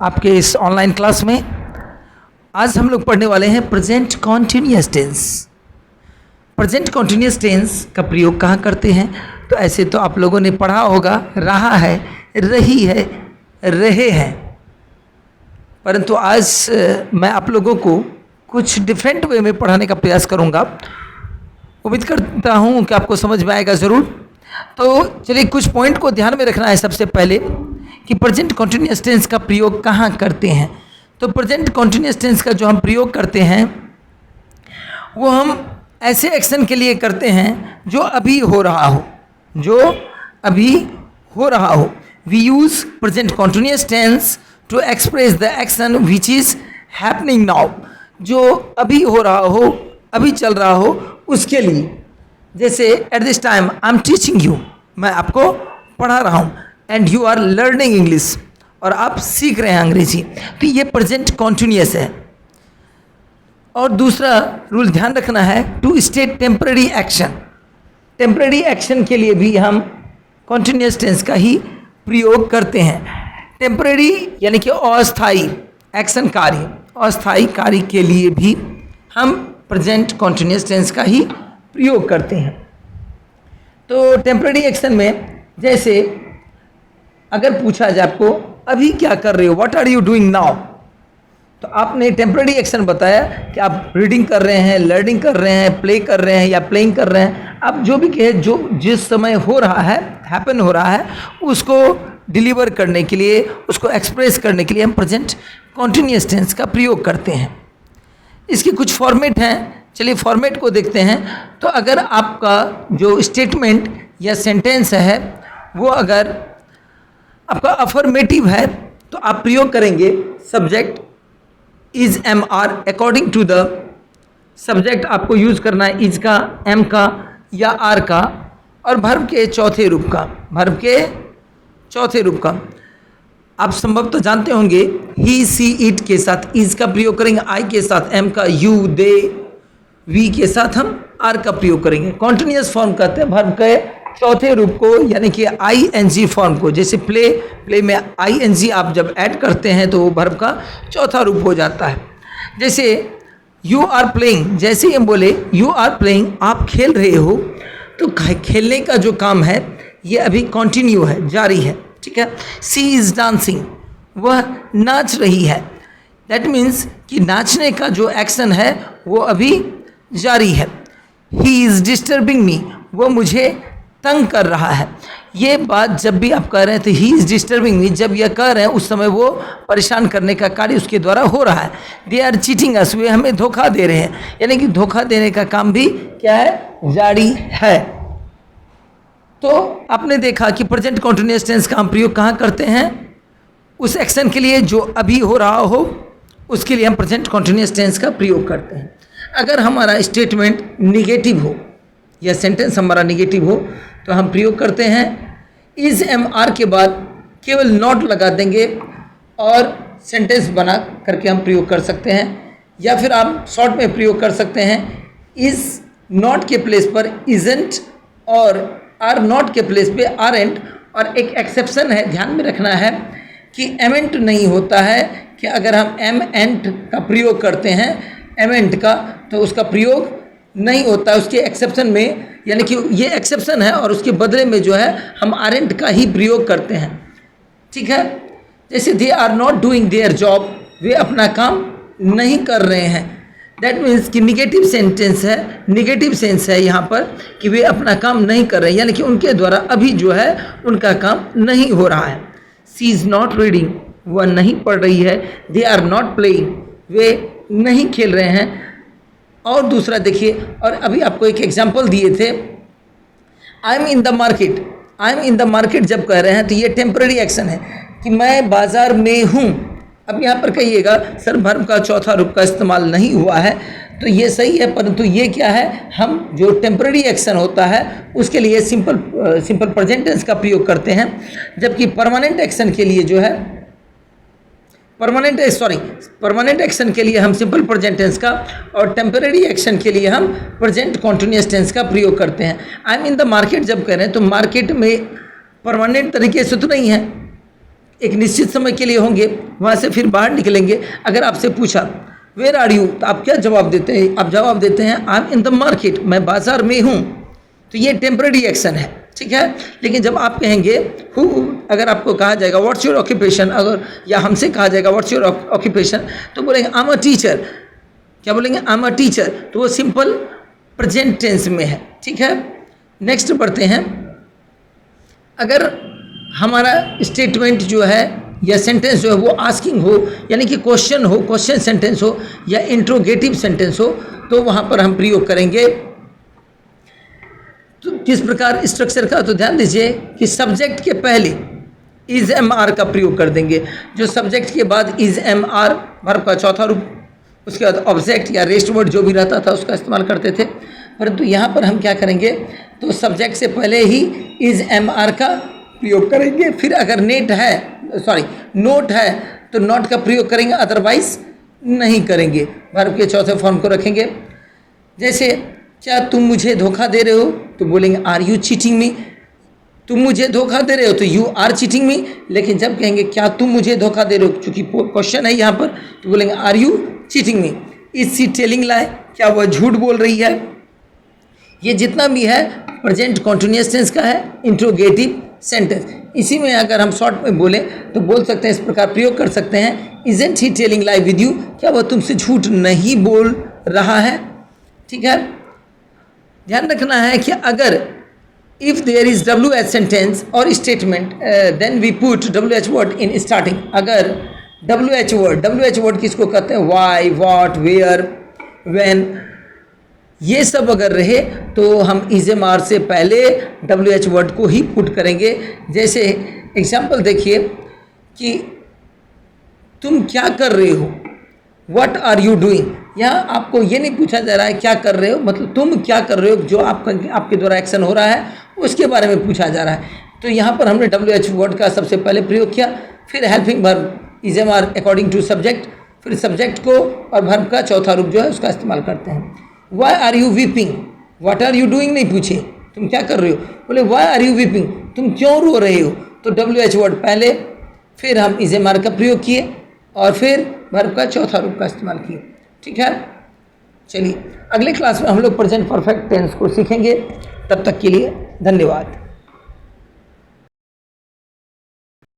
आपके इस online class में। आज हम लोग पढ़ने वाले हैं present continuous tense. Present continuous tense का प्रयोग कहाँ करते हैं? तो ऐसे तो आप लोगों ने पढ़ा होगा, रहा है, रही है, रहे हैं, परंतु आज मैं आप लोगों को कुछ डिफरेंट वे में पढ़ाने का प्रयास करूंगा। उम्मीद करता हूं कि आपको समझ में आएगा ज़रूर। तो चलिए कुछ पॉइंट को ध्यान में रखना है सबसे पहले कि प्रेजेंट कॉन्टिन्यूअस टेंस का प्रयोग कहाँ करते हैं। तो प्रेजेंट कॉन्टिन्यूअस टेंस का जो हम प्रयोग करते हैं वो हम ऐसे एक्शन के लिए करते हैं जो अभी हो रहा हो, जो अभी हो रहा हो। We use present continuous tense to express the action which is happening now. जो अभी हो रहा हो, अभी चल रहा हो, उसके लिए। जैसे at this time I am teaching you, मैं आपको पढ़ा रहा हूँ, and you are learning English, और आप सीख रहे हैं अंग्रेजी। तो ये प्रेजेंट कॉन्टिन्यूअस है। और दूसरा रूल ध्यान रखना है, to state temporary action. Temporary action के लिए भी हम कॉन्टिन्यूअस टेंस का ही प्रयोग करते हैं। टेम्पररी यानी कि अस्थायी एक्शन कार्य, अस्थायी कार्य के लिए भी हम प्रेजेंट कॉन्टिन्यूअस टेंस का ही प्रयोग करते हैं। तो टेम्पररी एक्शन में जैसे अगर पूछा जाए आपको अभी क्या कर रहे हो, what are you doing now, तो आपने टेम्पररी एक्शन बताया कि आप रीडिंग कर रहे हैं, लर्निंग कर रहे हैं, प्ले कर रहे हैं या प्लेइंग कर रहे हैं। आप जो भी कहे, जो जिस समय हो रहा है, हैपन हो रहा है, उसको डिलीवर करने के लिए, उसको एक्सप्रेस करने के लिए हम प्रेजेंट कॉन्टिन्यूअस टेंस का प्रयोग करते हैं। इसके कुछ फॉर्मेट हैं, चलिए फॉर्मेट को देखते हैं। तो अगर आपका जो स्टेटमेंट या सेंटेंस है वो अगर आपका अफर्मेटिव है तो आप प्रयोग करेंगे subject is am are according to the subject. आपको यूज करना है इज का, एम का या आर का, और वर्ब के चौथे रूप का, वर्ब के चौथे रूप का। आप संभव तो जानते होंगे ही, सी, इट के साथ इज का प्रयोग करेंगे, आई के साथ एम का, यू, दे, वी के साथ हम आर का प्रयोग करेंगे। कॉन्टिन्यूअस फॉर्म कहते हैं वर्ब के चौथे रूप को, यानी कि आई एन जी फॉर्म को। जैसे प्ले, प्ले में आई एन जी आप जब ऐड करते हैं तो वो वर्ब का चौथा रूप हो जाता है। जैसे यू आर प्लेइंग, जैसे हम बोले यू आर प्लेइंग, आप खेल रहे हो, तो खेलने का जो काम है ये अभी कंटिन्यू है, जारी है, ठीक है। सी इज़ डांसिंग, वह नाच रही है। दैट मीन्स कि नाचने का जो एक्शन है वो अभी जारी है। ही इज़ डिस्टर्बिंग मी, वो मुझे तंग कर रहा है। ये बात जब भी आप कह रहे हैं तो ही इज़ डिस्टर्बिंग मी, जब यह कह रहे हैं उस समय वो परेशान करने का कार्य उसके द्वारा हो रहा है। दे आर चीटिंग अस, वे हमें धोखा दे रहे हैं, यानी कि धोखा देने का काम भी क्या है, जारी है। तो आपने देखा कि प्रेजेंट कॉन्टिन्यूअस टेंस का हम प्रयोग कहाँ करते हैं? उस एक्शन के लिए जो अभी हो रहा हो, उसके लिए हम प्रेजेंट कॉन्टिन्यूअस टेंस का प्रयोग करते हैं। अगर हमारा स्टेटमेंट निगेटिव हो या सेंटेंस हमारा निगेटिव हो तो हम प्रयोग करते हैं इज एम आर के बाद केवल नॉट लगा देंगे और सेंटेंस बना करके हम प्रयोग कर सकते हैं। या फिर आप शॉर्ट में प्रयोग कर सकते हैं इज नॉट के प्लेस पर इजेंट, और आर नॉट के प्लेस पे आर एंट। और एक एक्सेप्शन है, ध्यान में रखना है कि एमेंट नहीं होता है कि अगर हम एम एंट का प्रयोग करते हैं, एमेंट का, तो उसका प्रयोग नहीं होता है उसके एक्सेप्शन में, यानी कि ये एक्सेप्शन है और उसके बदले में जो है हम आरेंट का ही प्रयोग करते हैं, ठीक है। जैसे they are not doing their job, वे अपना काम नहीं कर रहे हैं। दैट मीन्स कि निगेटिव सेंटेंस है, निगेटिव सेंस है यहाँ पर कि वे अपना काम नहीं कर रहे हैं, यानी कि उनके द्वारा अभी जो है उनका काम नहीं हो रहा है। सी इज़ नॉट रीडिंग, वह नहीं पढ़ रही है। दे आर नॉट प्लेइंग, वे नहीं खेल रहे हैं। और दूसरा देखिए, और अभी आपको एक एग्जांपल दिए थे, I am in the market. I am in the market जब कह रहे हैं तो ये टेम्पररी एक्शन है कि मैं बाजार में हूँ। अब यहाँ पर कहिएगा सर वर्ब का चौथा रूप का इस्तेमाल नहीं हुआ है, तो ये सही है, परंतु ये क्या है, हम जो टेम्पररी एक्शन होता है उसके लिए सिंपल प्रेजेंट टेंस का प्रयोग करते हैं, जबकि परमानेंट एक्शन के लिए जो है परमानेंट एक्शन के लिए हम सिंपल प्रेजेंट टेंस का, और टेम्पररी एक्शन के लिए हम प्रेजेंट कॉन्टिन्यूअस टेंस का प्रयोग करते हैं। I am in the market जब कह रहे हैं तो मार्केट में परमानेंट तरीके से तो नहीं है, एक निश्चित समय के लिए होंगे, वहाँ से फिर बाहर निकलेंगे। अगर आपसे पूछा वेयर आर यू, तो आप क्या जवाब देते हैं? आप जवाब देते हैं I am in the market, मैं बाजार में हूँ। तो ये टेम्पररी एक्शन है, ठीक है। लेकिन जब आप कहेंगे हु, अगर आपको कहा जाएगा व्हाट्स योर ऑक्यूपेशन, अगर या हमसे कहा जाएगा व्हाट्स योर ऑक्यूपेशन, तो बोलेंगे आई एम अ टीचर। क्या बोलेंगे? I am a teacher. तो वो सिंपल प्रेजेंट टेंस में है, ठीक है। नेक्स्ट बढ़ते हैं। अगर हमारा स्टेटमेंट जो है या सेंटेंस जो है वो आस्किंग हो, यानी कि क्वेश्चन हो, क्वेश्चन सेंटेंस हो या इंट्रोगेटिव सेंटेंस हो, तो वहाँ पर हम प्रयोग करेंगे तो किस प्रकार स्ट्रक्चर का? तो ध्यान दीजिए कि सब्जेक्ट के पहले इज एम आर का प्रयोग कर देंगे। जो सब्जेक्ट के बाद इज एम आर वर्ब का चौथा रूप, उसके बाद ऑब्जेक्ट या रेस्ट वर्ड जो भी रहता था उसका इस्तेमाल करते थे। परंतु यहाँ पर हम क्या करेंगे? तो सब्जेक्ट से पहले ही इज एम आर का प्रयोग करेंगे। फिर अगर नोट है तो नॉट का प्रयोग करेंगे, अदरवाइज नहीं करेंगे। वर्ब के चौथे फॉर्म को रखेंगे। जैसे क्या तुम मुझे धोखा दे रहे हो, तो बोलेंगे आर यू चीटिंग मी। तुम मुझे धोखा दे रहे हो तो यू आर चीटिंग मी। लेकिन जब कहेंगे क्या तुम मुझे धोखा दे रहे हो, चूंकि क्वेश्चन है यहाँ पर, तो बोलेंगे are you cheating me. Is she telling lie, क्या वह झूठ बोल रही है। ये जितना भी है प्रेजेंट कॉन्टिन्यूअस टेंस का है, इंट्रोगेटिव सेंटेंस। इसी में अगर हम शॉर्ट में बोले तो बोल सकते हैं, इस प्रकार प्रयोग कर सकते हैं, isn't he telling lie with you, क्या वह तुमसे झूठ नहीं बोल रहा है, ठीक है। ध्यान रखना है कि अगर if there is WH sentence और statement, then we put WH word in starting. अगर WH वर्ड किसको कहते हैं? वाई, व्हाट, वेयर, व्हेन, ये सब अगर रहे तो हम इज़-एम-आर से पहले WH वर्ड को ही पुट करेंगे। जैसे एग्जाम्पल देखिए कि तुम क्या कर रहे हो, व्हाट आर यू डूइंग। यहाँ आपको ये नहीं पूछा जा रहा है क्या कर रहे हो, मतलब तुम क्या कर रहे हो, जो आपके द्वारा एक्शन हो रहा है उसके बारे में पूछा जा रहा है। तो यहाँ पर हमने WH वर्ड का सबसे पहले प्रयोग किया, फिर helping verb is am are according to subject, फिर सब्जेक्ट को और वर्ब का चौथा रूप जो है उसका इस्तेमाल करते हैं। Why are you weeping, what are you doing नहीं पूछे, तुम क्या कर रहे हो, बोले वाई आर यू वीपिंग, तुम क्यों रो रहे हो। तो WH वर्ड पहले, फिर हम इज़-एम-आर का प्रयोग किए और फिर वर्ब का चौथा रूप का इस्तेमाल किए, ठीक है। चलिए अगले क्लास में हम लोग प्रेजेंट परफेक्ट टेंस को सीखेंगे। तब तक के लिए धन्यवाद।